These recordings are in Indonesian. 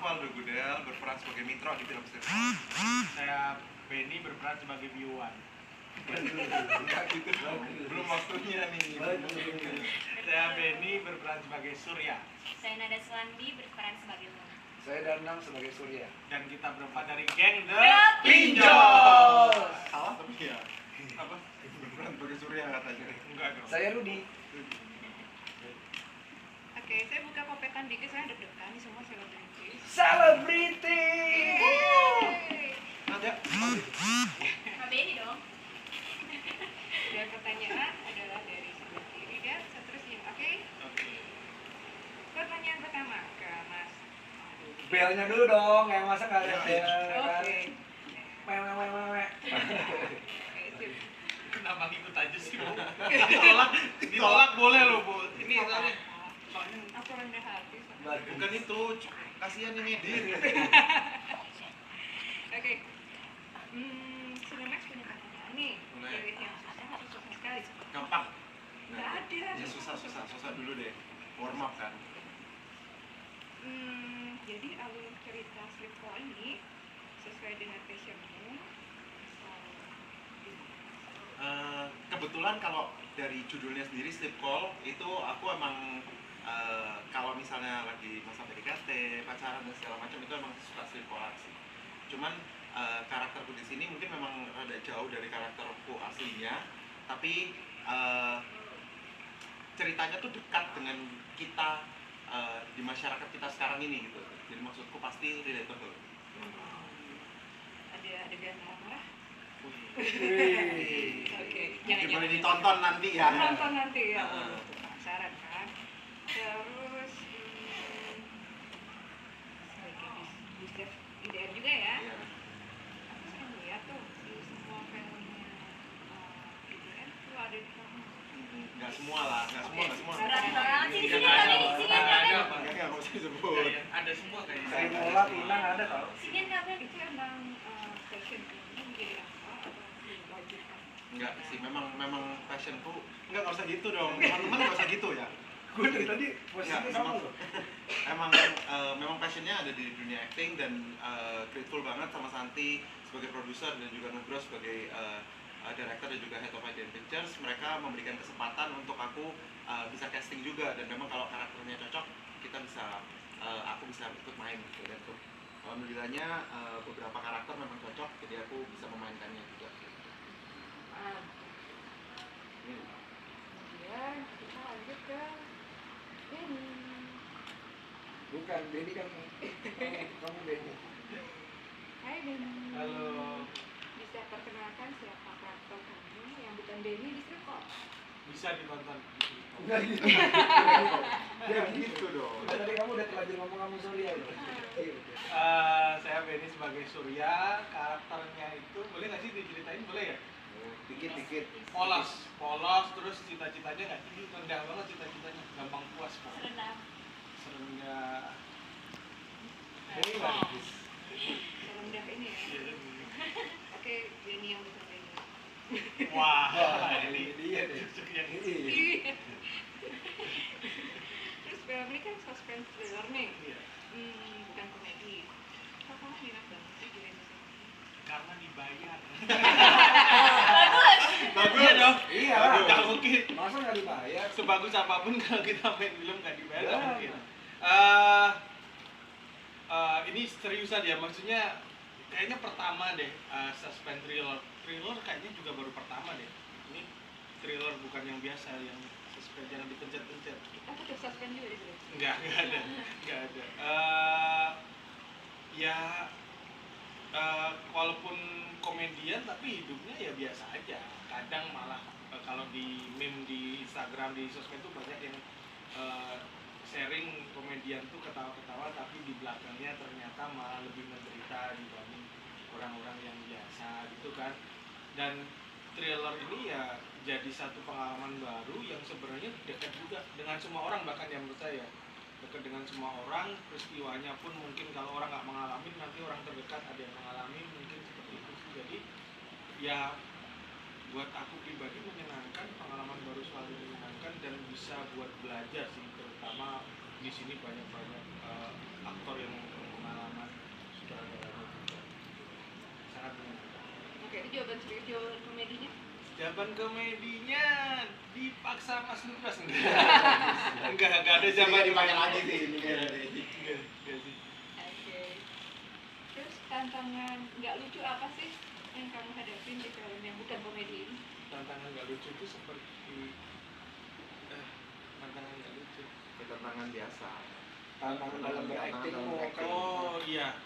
Noval Gudel berperan sebagai Mitra di film Strip. Saya Benny berperan sebagai Biuan. Enggak gitu dong. Belum waktunya nih. Saya Benny berperan sebagai Surya. Saya Nada Suwandi berperan sebagai Mona. Saya Danang sebagai Surya. Dan kita berempat dari geng The Pinjol. Salah tapi ya. Apa? Berperan sebagai Surya katanya. Enggak dong. Saya Rudi. Oke, saya buka kopetan dikit, saya deg-degan nih semua selebritis. Selebriti. Ada. Kak Benny dong. Dan pertanyaan adalah dari sebelah kiri dan seterusnya. Oke? Oke. Pertanyaan pertama ke Mas. Belnya dulu dong, yang masa nggak ada bel kan? Oke. Mewe. Oke, sip. Kenapa ngikut aja sih, Bu? Ditolak boleh loh, Bu. Ini soalnya Aku rendah hati. sama- Bukan itu, kasihan yang ngedit. Oke. Cinemax punya pertanyaan nih. Boleh. Pilih yang susah atau susah sekali? Gampang. Nggak ada. Ya susah dulu deh. Warm up kan. Jadi alur cerita Slipknot ini sesuai dengan passionmu. Kebetulan kalau dari judulnya sendiri Sleep Call itu aku emang kalau misalnya lagi masa PDKT, pacaran dan segala macam itu emang suka sleep call sih. Cuman karakterku di sini mungkin memang rada jauh dari karakterku aslinya, tapi ceritanya tuh dekat dengan kita di masyarakat kita sekarang ini gitu. Jadi maksudku pasti relatable. Ada adegan marah-marah. Wih. Oke. Mungkin boleh ditonton nanti ya. Nonton nanti ya. Heeh. Penasaran kan? Terus sebagai bisnis IDR juga ya. Iya. Aku sering lihat tuh di semua filmnya IDR tuh ada di kamu. Nggak semua lah, nggak semua. Berat banget sih di sini Nggak Kak ada, Benny, sini nggak Kak ada, Benny. Pak. Nggak usah disebut. Ada semua kayaknya. Saya nolak, Inang ada tau. Sini Kak Benny. Itu emang passion kamu menjadi apa atau diwajibkan? Enggak sih, memang passionku. Nggak usah gitu dong, teman-teman nggak usah gitu ya. Gue dari tadi posisinya Nggak, sama memang, loh. memang passionnya ada di dunia acting dan grateful banget sama Santi sebagai produser dan juga Nugroho sebagai director dan juga head of Idea Pictures. Mereka memberikan kesempatan untuk aku bisa casting juga, dan memang kalau karakternya cocok kita bisa aku bisa ikut main gitu. Dan tuh alhamdulillahnya beberapa karakter memang cocok, jadi aku bisa memainkannya juga. Ini. Kemudian kita lanjut ke Benny. Bukan, Benny kan kamu Benny. Hai Benny. Halo. Bisa perkenalkan siapa karakter kamu yang bukan Benny di Slipknot? Bisa ditonton. Enggak gitu. Ya gitu dong. Udah, tadi kamu udah terlanjur ngomong kamu Surya loh. Saya Benny sebagai Surya. Karakternya itu boleh nggak sih diceritain? Boleh ya? Dikit. Polos, terus cita-citanya nggak tinggi, rendah banget cita-citanya, gampang puas kok. Serendah. Serendah. Ini bagus. Serendah ini ya. Oke, Benny yang bukan Benny. Wah, Wah, ini dia deh. cocok yang Iya. Terus film ini kan suspense thriller nih. Iya. Bukan komedi. Kok kamu minat banget sih di Indonesia? Karena dibayar. Bagus. Iya dong. Iya. Nggak mungkin. Masa nggak dibayar? Sebagus apapun kalau kita main film nggak dibayar nggak Ya. mungkin. Ini seriusan ya, maksudnya kayaknya pertama deh suspense thriller kayaknya juga baru pertama deh. Ini thriller bukan yang biasa, yang suspense jangan dipencet-pencet. Aku tuh suspense juga di sini. Nggak ada. Walaupun komedian tapi hidupnya ya biasa aja. Kadang malah kalau di meme di Instagram, di sosmed tuh banyak yang sharing komedian tuh ketawa-ketawa tapi di belakangnya ternyata malah lebih menderita dibanding orang-orang yang biasa gitu kan. Dan thriller ini ya jadi satu pengalaman baru yang sebenarnya dekat juga dengan semua orang, bahkan yang menurut saya dekat dengan semua orang. Peristiwanya pun mungkin kalau orang nggak mengalami, nanti orang terdekat ada yang mengalami, mungkin seperti itu. Jadi ya buat aku pribadi menyenangkan, pengalaman baru selalu menyenangkan dan bisa buat belajar sih, terutama di sini banyak aktor yang mengalami jawaban komedinya. Jawaban komedinya dipaksa Mas Nugras enggak ada jawaban dipanggil lagi sih ini enggak sih. Oke. Terus tantangan nggak lucu apa sih yang kamu hadapin di film yang bukan komedi ini? Tantangan nggak lucu itu seperti tantangan nggak lucu. tantangan biasa. Tantangan dalam beraktingmu kan. Oh iya,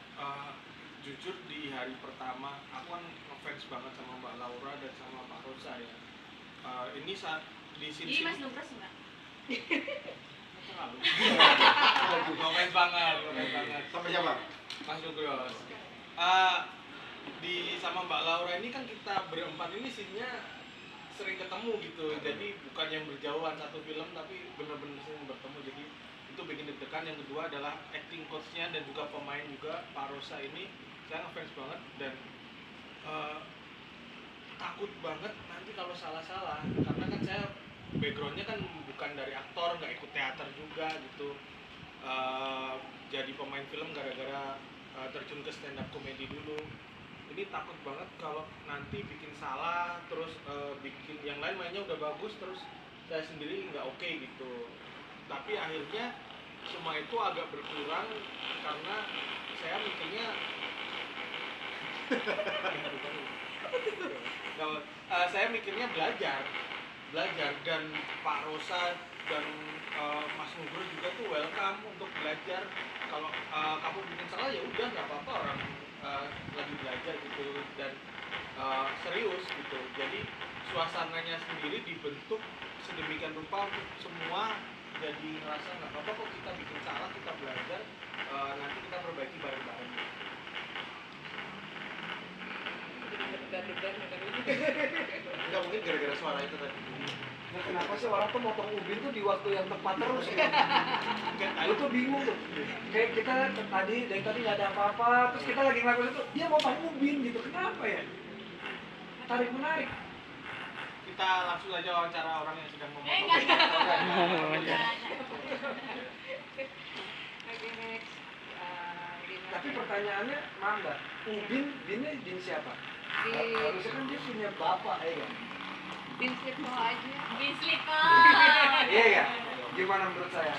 jujur di hari pertama aku kan ngefans banget sama Mbak Laura dan sama Pak Rosa ya. Ini saat di Jadi sini Mas Nugras enggak? terlalu ngefans banget Sampai siapa? Mas Nugros. Di sama Mbak Laura ini kan kita berempat ini scene-nya sering ketemu gitu, jadi bukan yang berjauhan satu film tapi benar-benar sering bertemu, jadi itu bikin deg-degan. Yang kedua adalah acting coach-nya dan juga pemain juga Pak Rosa ini saya ngefans banget dan takut banget nanti kalau salah-salah karena kan saya backgroundnya kan bukan dari aktor, nggak ikut teater juga gitu. Jadi pemain film gara-gara terjun ke stand up komedi dulu. Ini takut banget kalau nanti bikin salah terus bikin yang lain mainnya udah bagus terus saya sendiri nggak oke gitu. Tapi akhirnya semua itu agak berkurang karena saya mikirnya kalau saya mikirnya belajar dan Pak Rosa dan Mas Nugro juga tuh welcome untuk belajar. Kalau kamu bikin salah ya udah nggak apa-apa, orang lagi belajar gitu dan serius gitu. Jadi suasananya sendiri dibentuk sedemikian rupa untuk semua jadi ngerasa nggak apa-apa kok kita bikin salah, kita belajar, nanti kita perbaiki bareng-bareng. Enggak mungkin gara-gara suara itu tadi. Nah, kenapa sih orang tuh motong ubin tuh di waktu yang tepat terus ya? Lu tuh bingung tuh. Kayak kita dari tadi nggak ada apa-apa, terus kita lagi ngelakuin itu, dia motong ubin gitu. Kenapa ya? Tarik menarik. Kita langsung aja wawancara orang yang sedang memotong. Enggak. Oke, next. Tapi pertanyaannya, maaf nggak? Binnya bin siapa? Harusnya kan dia punya bapak ya kan? Bin Slipknot aja. Iya ya. Gimana menurut saya?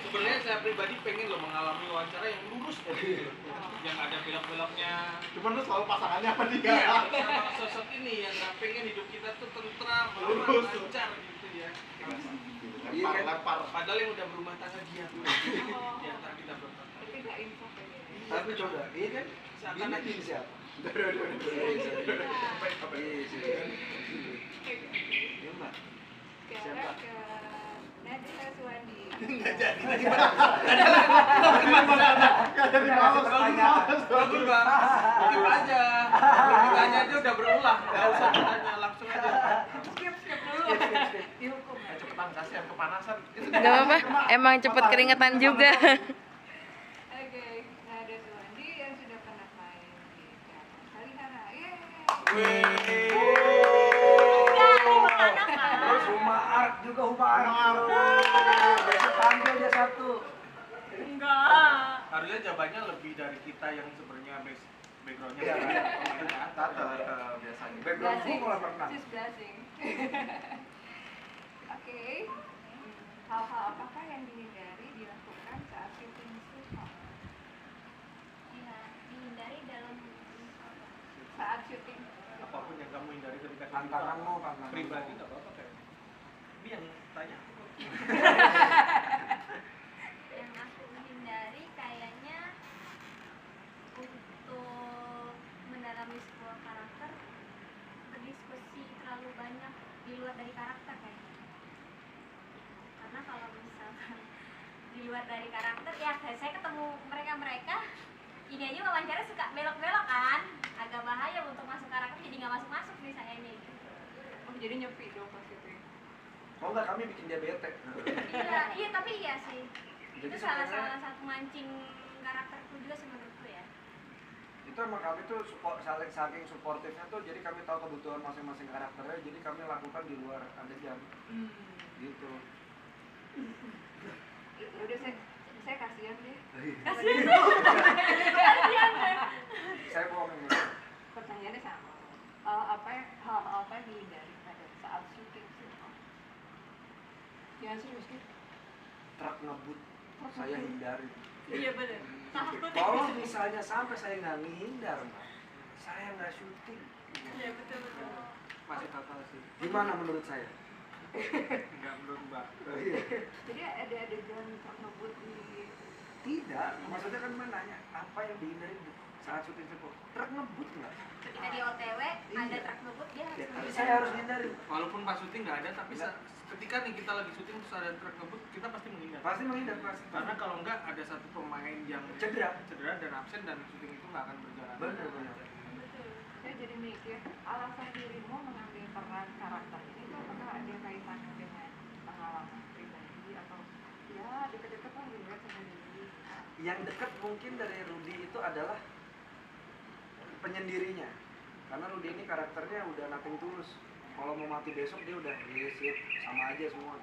Sebenarnya saya pribadi pengen loh mengalami wawancara yang lurus gitu, yang ada belok-beloknya. Cuman lu selalu pasangannya apa dia? Iya, sama sosok ini yang nggak pengen hidup kita tuh tentram, aman, lancar gitu ya. Lempar. Padahal yang udah berumah tangga dia tuh. Di antara kita berempat. Tapi nggak info kayaknya. Tapi coba, iya kan? Binnya bin siapa? Iya mbak. Sekarang ke Nadila Suwandi. Enggak jadi. Bagus bang, skip aja. Bertanya aja udah berulang, nggak usah ditanya langsung aja. Skip dulu. Dihukum. Cepetan kasihan kepanasan. Gak apa-apa, emang cepet keringetan juga. Oke, Nadila Suwandi yang sudah pernah main di teater Salihara. Terus Huma Art juga Huma Art. Besok tampil dia satu. Enggak. Harusnya jawabannya lebih dari kita yang sebenarnya backgroundnya Iya, Teater biasanya. Backgroundku malah pernah. She's blushing. Oke. Hal-hal apakah yang dihindari dilakukan saat syuting Slipknot? Dihindari dalam Saat syuting. apapun yang kamu hindari ketika Tantanganmu, pribadi nggak apa-apa kayak. Ini yang tanya. yang aku hindari kayaknya untuk mendalami sebuah karakter berdiskusi terlalu banyak di luar dari karakter kayaknya. Karena kalau misalkan di luar dari karakter ya saya ketemu mereka ini aja wawancara suka belok-belok kan, agak bahaya untuk masuk karakter, jadi nggak masuk nih saya ini. Oh, jadi nyepi dong pas syuting. Mau nggak kami bikin dia bete? Iya tapi iya sih. Jadi Itu salah sebenarnya satu mancing karakterku juga sih menurutku ya. itu emang kami tuh saking suportifnya tuh, jadi kami tahu kebutuhan masing-masing karakternya, jadi kami lakukan di luar adegan. Gitu. Udah saya kasihan deh. Kasihan deh. Saya bohong ini. Pertanyaannya sama. Ya serius gitu. Truk ngebut, saya hindari. Iya bener. Takut. Kalau misalnya sampai saya nggak menghindar, Mbak, saya nggak syuting. Iya betul betul. Masih fatal sih. Gimana menurut saya? Enggak menurut Mbak. Oh, iya. Jadi ada adegan truk ngebut di Tidak, maksudnya kan Mbak nanya apa yang dihindari saat syuting sepak. Truk ngebut nggak? Ketika di OTW ada Iya. truk ngebut dia harus Ya, tapi menghindari. saya harus hindari. Walaupun pas syuting nggak ada, tapi ketika nih kita lagi syuting terus ada truk ngebut, kita pasti menghindar. Pasti menghindar pasti. Karena kalau enggak ada satu pemain yang Cedera. dan absen dan syuting itu nggak akan berjalan. Benar. betul. Saya jadi mikir alasan dirimu mengambil peran karakter ini tuh apakah ada kaitannya dengan pengalaman pribadi atau ya deket-deket lah gitu kan sama diri. Yang dekat mungkin dari Rudy itu adalah penyendirinya. Karena Rudy ini karakternya udah nothing tulus. Kalau mau mati besok dia udah sip, sama aja semua.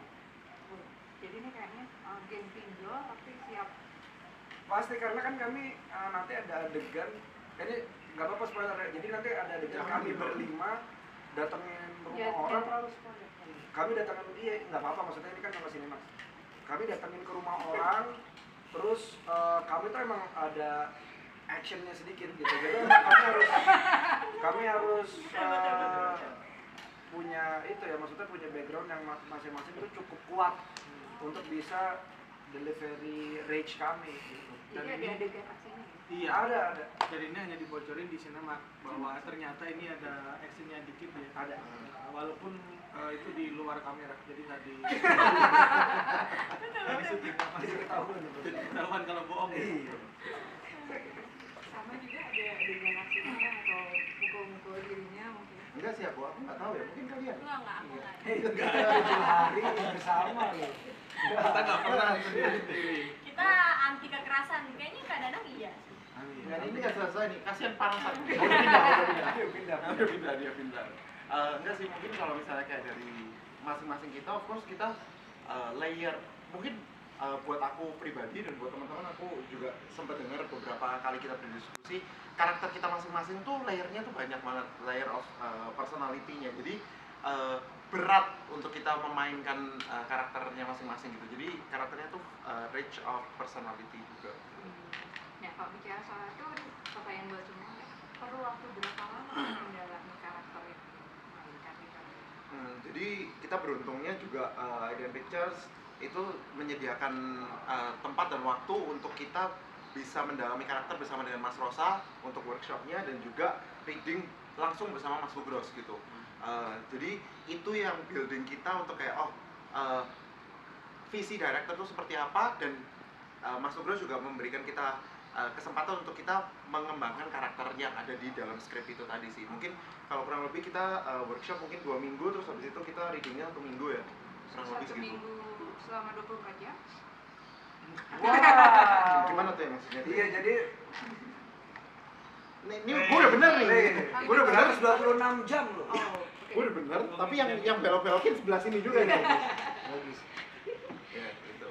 Jadi ini kayaknya geng pinjol tapi siap. Pasti karena kan kami nanti ada adegan, ini nggak apa-apa spoiler ya. Jadi nanti ada adegan kami berlima datengin Ya, rumah jangan orang. terlalu spoiler. Kami datangin dia, nggak apa-apa, maksudnya ini kan sama Cinemax. Kami datangin ke rumah orang, terus kami tuh emang ada actionnya sedikit gitu. Jadi kami harus punya itu ya, maksudnya punya background yang masing-masing itu cukup kuat untuk bisa delivery rage kami gitu. Jadi ada adegan aksinya gitu. Iya. Ada. Jadi ini hanya dibocorin di sinema bahwa ternyata ini ada actionnya dikit ya. Ada. Walaupun itu di luar kamera, jadi nggak di. Ini syuting apa? Jadi ketahuan. Jadi ketahuan kalau bohong. Iya. Sama juga ada adegan aksinya atau mukul-mukul dirinya mungkin. Enggak sih aku nggak tahu ya, mungkin kalian. Enggak aku nggak. Enggak, 7 hari bersama loh. Kita nggak pernah sendiri. Kita anti kekerasan kayaknya Kak Danang iya. Dan ini nggak selesai nih, kasihan panas aku. Dia pindah. Enggak sih, mungkin kalau misalnya kayak dari masing-masing kita, of course kita layer. Mungkin buat aku pribadi dan buat teman-teman aku juga sempat dengar beberapa kali kita berdiskusi, karakter kita masing-masing tuh layernya tuh banyak banget, layer of personality-nya. Jadi berat untuk kita memainkan karakternya masing-masing gitu. Jadi karakternya tuh rich of personality juga. Nah kalau bicara soal itu pertanyaan buat semua ya, perlu waktu berapa lama mendalami karakter itu mainkan gitu? Jadi kita beruntungnya juga Idea Pictures itu menyediakan tempat dan waktu untuk kita bisa mendalami karakter bersama dengan Mas Rosa untuk workshopnya dan juga reading langsung bersama Mas Bugros gitu. Jadi itu yang building kita untuk kayak visi director itu seperti apa, dan Mas Bugros juga memberikan kita kesempatan untuk kita mengembangkan karakter yang ada di dalam skrip itu tadi sih. Mungkin kalau kurang lebih kita workshop mungkin 2 minggu, terus habis itu kita readingnya 1 minggu ya, kurang lebih Satu segitu. minggu selama 24 jam? Wow. Gimana tuh ya maksudnya? Iya, jadi Ini gue udah bener nih. Gue udah bener. 126 jam loh. Oh, Gue udah bener. Tapi yang belok-belokin sebelah sini juga nih. Bagus. Ya gitu.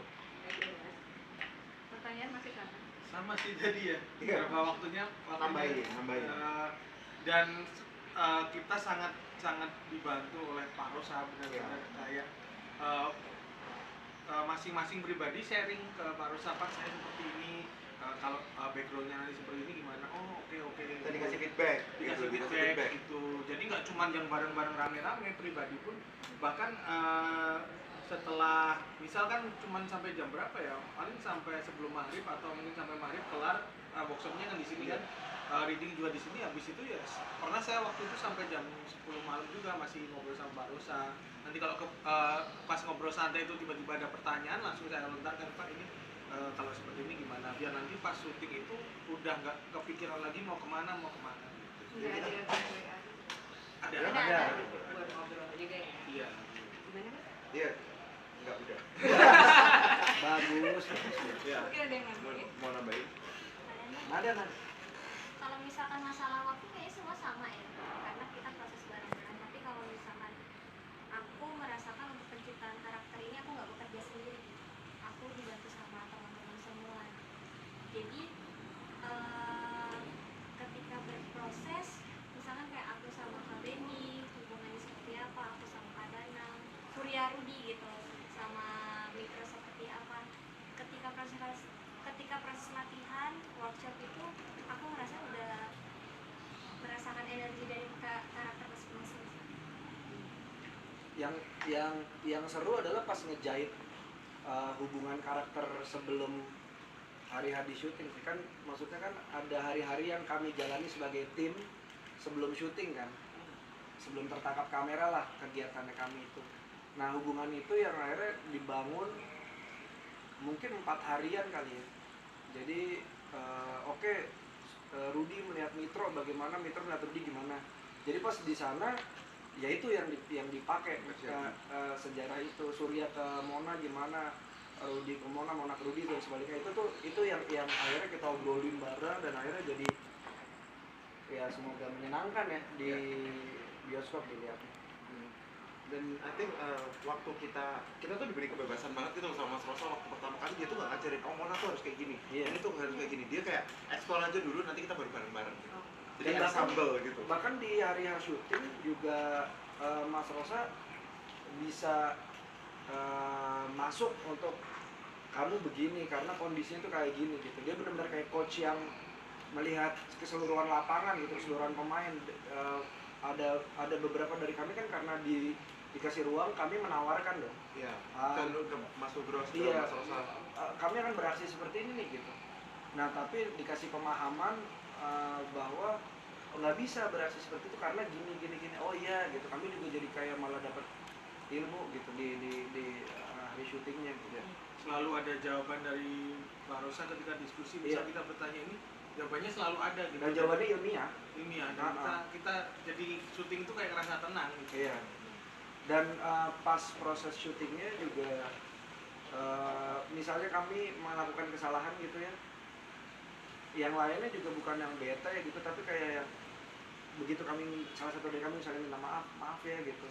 pertanyaan masih sama. Sama sih tadi ya. Iya. Berapa waktunya? Nambahin. Dan kita sangat dibantu oleh Pak Rosa benar-benar kayak masing-masing pribadi sharing ke Pak Rosa, Pak saya seperti ini, kalau backgroundnya nanti seperti ini gimana? Oh oke. Kita dikasih feedback. Dikasih feedback gitu. Jadi nggak cuma yang bareng-bareng rame-rame, pribadi pun bahkan setelah misalkan cuma sampai jam berapa ya, paling sampai sebelum maghrib atau mungkin sampai maghrib kelar workshopnya kan di sini kan, reading juga di sini. Habis itu ya pernah saya waktu itu sampai jam 10 malam juga masih ngobrol sama Pak Rosa. Nanti kalau pas ngobrol santai itu tiba-tiba ada pertanyaan, langsung saya lontarkan, Pak ini kalau seperti ini gimana, biar nanti pas syuting itu udah nggak kepikiran lagi mau kemana gitu. Nggak ada WA. Ada. Buat ngobrol juga ya. Iya. Gimana Mas? Iya. Enggak udah. Bagus. Ya. Mungkin ada yang nambahin? Mau nambahin? Ada. Kalau misalkan masalah waktu kayaknya semua sama ya, karena kita proses barengan. Tapi kalau misalkan aku merasakan untuk penciptaan karakter ini aku nggak bekerja sendiri, aku dibantu sama teman-teman semua. Jadi ketika berproses, misalkan kayak aku sama Kak Beni hubungannya seperti apa, aku sama Kak Danang, Surya Rudi gitu, sama yang seru adalah pas ngejahit hubungan karakter sebelum hari-hari syuting sih. Kan maksudnya kan ada hari-hari yang kami jalani sebagai tim sebelum syuting kan, sebelum tertangkap kamera lah kegiatannya kami itu. Nah hubungan itu yang akhirnya dibangun mungkin 4 harian kali ya. Jadi Rudy melihat Mitro bagaimana, Mitro melihat Rudy gimana. Jadi pas di sana ya itu yang dipakai sejarah itu. Surya ke Mona gimana, Rudy ke Mona, Mona ke Rudy dan sebaliknya. Itu yang akhirnya kita obrolin bareng dan akhirnya jadi ya semoga menyenangkan ya di bioskop dilihatnya. Dan I think waktu kita tuh diberi kebebasan banget gitu sama Mas Rosa. Waktu pertama kali dia tuh nggak ngajarin, oh Mona tuh harus kayak gini, ini tuh harus kayak gini. Dia kayak explore aja dulu, nanti kita baru bareng-bareng gitu. Jadi ada sambel gitu. Bahkan di hari syuting juga Mas Rosa bisa masuk untuk kamu begini karena kondisinya tuh kayak gini gitu. Dia benar-benar kayak coach yang melihat keseluruhan lapangan gitu, keseluruhan pemain. Ada beberapa dari kami kan karena dikasih ruang, kami menawarkan dong. Iya. Kan ke Mas Ugros, ke Iya, Mas Rosa. kami akan beraksi seperti ini nih gitu. Nah tapi dikasih pemahaman bahwa nggak bisa beraksi seperti itu karena gini. Oh iya gitu. Kami juga jadi kayak malah dapat ilmu gitu di hari syutingnya gitu. Selalu ada jawaban dari Pak Rosa ketika diskusi, bisa kita bertanya ini, jawabannya selalu ada gitu. Dan jawabannya ilmiah. Dan kita jadi syuting itu kayak ngerasa tenang gitu. Iya. Dan pas proses syutingnya juga misalnya kami melakukan kesalahan gitu ya, yang lainnya juga bukan yang bete ya gitu, tapi kayak yang begitu kami, salah satu dari kami misalnya minta maaf ya gitu,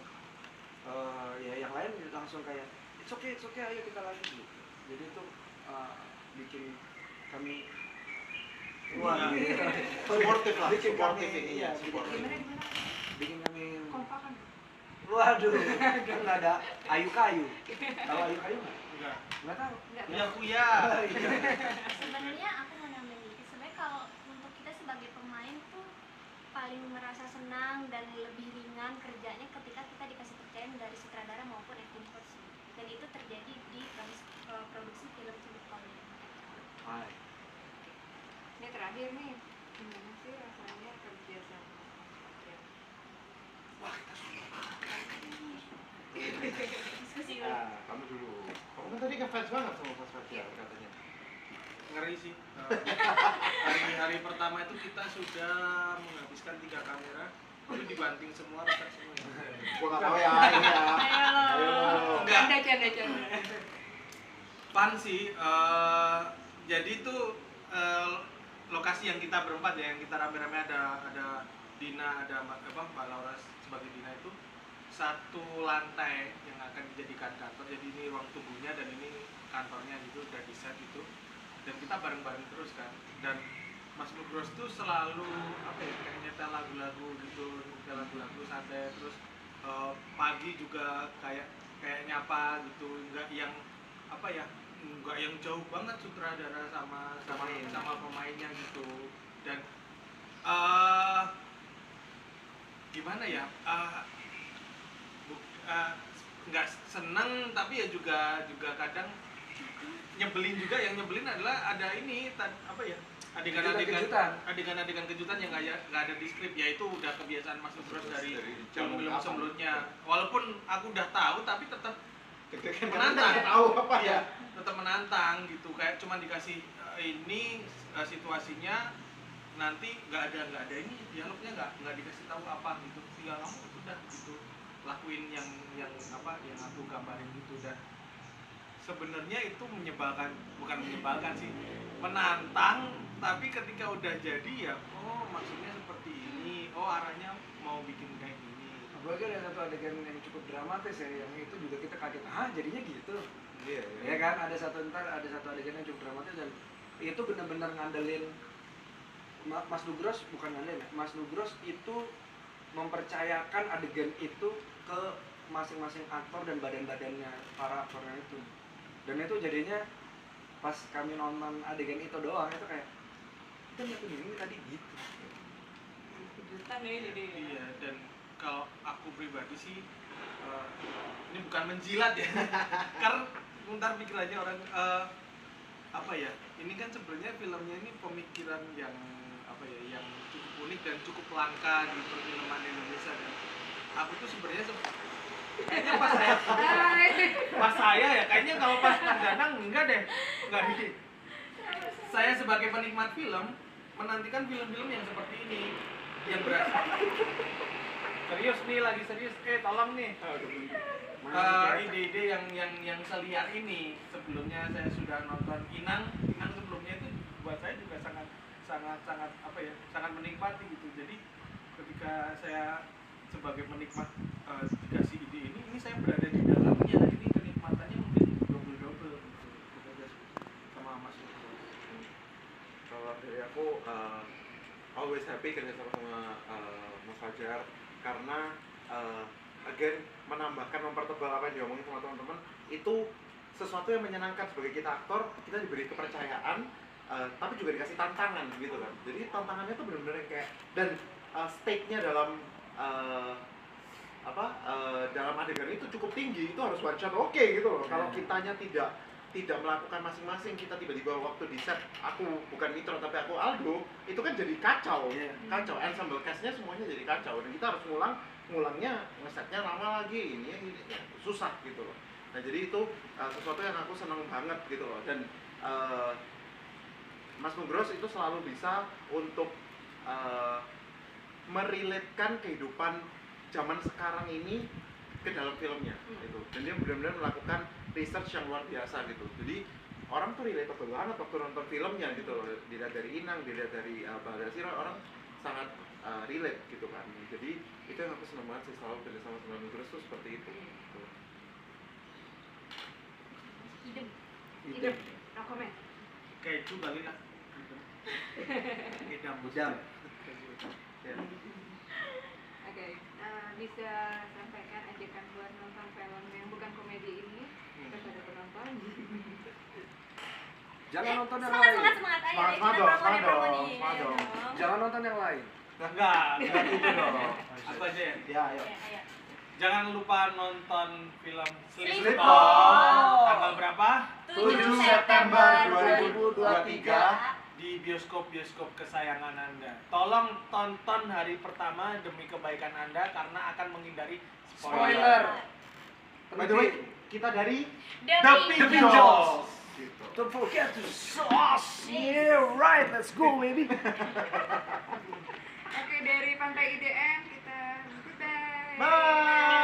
ya yang lain langsung kayak it's okay ayo kita lanjut gitu. Jadi itu bikin kami Supportive lah, bikin kami supportive ini ya, supportive. Gimana? bikin kami Kompakan. waduh kan nggak ada ayu-kayu. Tahu ayu-kayu nggak? Nggak tahu. Kuya. Sebenarnya aku mau nambahin dikit. Sebenarnya kalau untuk kita sebagai pemain tuh paling merasa senang dan lebih ringan kerjanya ketika kita dikasih kepercayaan dari sutradara maupun acting coach. Dan itu terjadi di produksi film Cubit Kali. Ini terakhir nih, gimana sih rasanya kerja sama ya? Diskusi dulu. Kamu dulu. Kamu kan tadi ngefans banget sama Mas Fatia katanya. Ngeri sih. Hari pertama itu kita sudah menghabiskan 3 kamera, tapi dibanting semua, rusak semua. Gua nggak tahu ya. Ayo. Canda. Fun sih. Jadi itu lokasi yang kita berempat ya, yang kita rame-rame ada Dina, ada Mbak Laura sebagai Dina itu satu lantai yang akan dijadikan kantor. Jadi ini ruang tunggunya dan ini kantornya gitu, udah di set itu. Dan kita bareng-bareng terus kan. Dan Mas Nugros tuh selalu kayak nyetel lagu-lagu gitu, nyetel lagu-lagu santai. Terus pagi juga kayak nyapa gitu, enggak yang enggak yang jauh banget sutradara sama pemainnya gitu. Dan gimana ya, nggak seneng tapi ya juga kadang nyebelin juga. Yang nyebelin adalah ada ini adegan-adegan kejutan yang nggak ada di skrip, yaitu udah kebiasaan Mas Nugros dari film-film sebelumnya. Walaupun aku udah tahu tapi tetap menantang. Tetap menantang gitu, kayak cuma dikasih ini situasinya, nanti nggak ada ini dialognya, nggak dikasih tahu apa gitu, tinggal kamu udah gitu lakuin yang aku gambarin gitu. Dan sebenarnya itu bukan menyebalkan sih, menantang, tapi ketika udah jadi ya maksudnya seperti ini, arahnya mau bikin kayak gini. Apalagi ada satu adegan yang cukup dramatis ya, yang itu juga kita kaget, jadinya gitu. Iya. Ya kan, ada satu adegan yang cukup dramatis dan itu benar-benar ngandelin Mas Nugros, bukan ngandelin ya, Mas Nugros itu mempercayakan adegan itu ke masing-masing aktor dan badan-badannya para aktornya itu. Dan itu jadinya pas kami nonton adegan itu doang, itu kayak kita lihat begini tadi gitu. Kejutan ya jadi. Iya, dan kalau aku pribadi sih ini bukan menjilat ya, karena ntar pikirannya orang apa ya, ini kan sebenarnya filmnya ini pemikiran yang apa ya, yang cukup unik dan cukup langka di perfilman Indonesia kan. Aku tuh sebenarnya kayaknya pas saya ya, kayaknya kalau pas Kang Danang enggak deh, enggak dikit. Saya sebagai penikmat film menantikan film-film yang seperti ini, yang berasal serius nih, lagi serius, tolong nih ide-ide yang seliar ini. Sebelumnya saya sudah nonton Inang sebelumnya itu buat saya juga sangat apa ya, sangat menikmati gitu. Jadi ketika saya sebagai penikmat dikasih ide ini saya berada di dalamnya, ini kenikmatannya mungkin double gitu, bekerja sama Mas Nugro. Kalau dari aku always happy kerja sama Mas Fajar, karena again menambahkan, mempertebal apa yang diomongin sama teman-teman, itu sesuatu yang menyenangkan. Sebagai kita aktor, kita diberi kepercayaan, tapi juga dikasih tantangan gitu kan. Jadi tantangannya tuh benar-benar kayak, dan stake-nya dalam dalam adegan itu cukup tinggi, itu harus one shot oke gitu loh. Kalau kitanya tidak melakukan masing-masing, kita tiba-tiba waktu di set, aku bukan Mitro tapi aku Aldo, itu kan jadi kacau, kacau. Ensemble cast-nya semuanya jadi kacau, dan kita harus ngulangnya, ngesetnya lama lagi, ini susah gitu loh. Nah jadi itu sesuatu yang aku seneng banget gitu loh. Dan Mas Nugros itu selalu bisa untuk merelatekan kehidupan zaman sekarang ini ke dalam filmnya gitu. Dan dia benar-benar melakukan research yang luar biasa gitu. Jadi orang tuh relatable banget waktu nonton filmnya gitu loh. Dilihat dari Inang, dilihat dari Bahagia Sira, orang sangat relate gitu kan. Jadi itu yang aku senang banget sih, selalu kerja sama Mas Nugros tuh seperti itu gitu. Idem, no comment. Kayak itu kali lah. Idam. Ya. Oke, bisa sampaikan ajakan buat nonton film yang bukan komedi ini kepada penonton. Jangan nonton yang Semangat, lain. semangat, semangat aja. Semangat, Kita semangat promo nih, promo dong, nih. semangat dong. Jangan nonton yang lain. Enggak gitu dong. Apa aja ya? Ya, ayo. Ayo. Jangan lupa nonton film Sleep Sleep On. On. Tanggal berapa? 7 September 2023 Di bioskop-bioskop kesayangan Anda. Tolong tonton hari pertama demi kebaikan Anda, karena akan menghindari Spoiler. By the way, kita dari The Pinjol. gitu. Don't forget to sauce. Yeah, right. Let's go, baby. Oke, dari Pantai IDN kita goodbye. Bye.